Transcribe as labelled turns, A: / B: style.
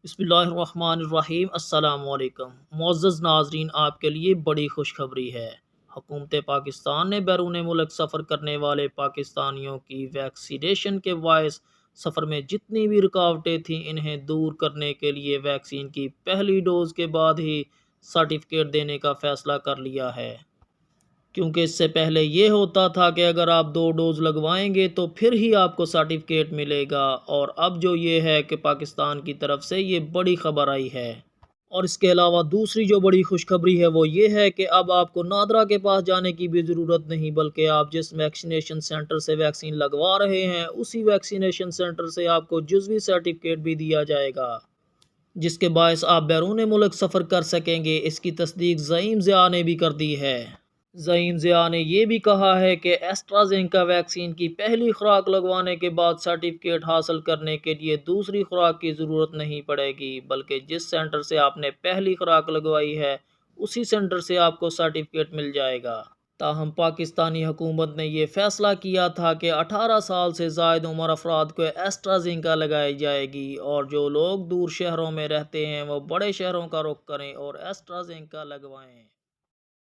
A: بسم اللہ الرحمن الرحیم۔ السلام علیکم معزز ناظرین، آپ کے لیے بڑی خوشخبری ہے۔ حکومت پاکستان نے بیرون ملک سفر کرنے والے پاکستانیوں کی ویکسینیشن کے باعث سفر میں جتنی بھی رکاوٹیں تھیں انہیں دور کرنے کے لیے ویکسین کی پہلی ڈوز کے بعد ہی سرٹیفکیٹ دینے کا فیصلہ کر لیا ہے، کیونکہ اس سے پہلے یہ ہوتا تھا کہ اگر آپ 2 ڈوز لگوائیں گے تو پھر ہی آپ کو سرٹیفکیٹ ملے گا، اور اب جو یہ ہے کہ پاکستان کی طرف سے یہ بڑی خبر آئی ہے۔ اور اس کے علاوہ دوسری جو بڑی خوشخبری ہے وہ یہ ہے کہ اب آپ کو نادرا کے پاس جانے کی بھی ضرورت نہیں، بلکہ آپ جس ویکسینیشن سینٹر سے ویکسین لگوا رہے ہیں اسی ویکسینیشن سینٹر سے آپ کو جزوی سرٹیفکیٹ بھی دیا جائے گا، جس کے باعث آپ بیرون ملک سفر کر سکیں گے۔ اس کی تصدیق زعیم ضیاء نے بھی کر دی ہے۔ زعیم ضیاء نے یہ بھی کہا ہے کہ ایسٹرازینیکا ویکسین کی پہلی خوراک لگوانے کے بعد سرٹیفکیٹ حاصل کرنے کے لیے دوسری خوراک کی ضرورت نہیں پڑے گی، بلکہ جس سینٹر سے آپ نے پہلی خوراک لگوائی ہے اسی سینٹر سے آپ کو سرٹیفکیٹ مل جائے گا۔ تاہم پاکستانی حکومت نے یہ فیصلہ کیا تھا کہ 18 سال سے زائد عمر افراد کو ایسٹرازینیکا لگائی جائے گی، اور جو لوگ دور شہروں میں رہتے ہیں وہ بڑے شہروں کا رخ کریں اور ایسٹرازینیکا لگوائیں۔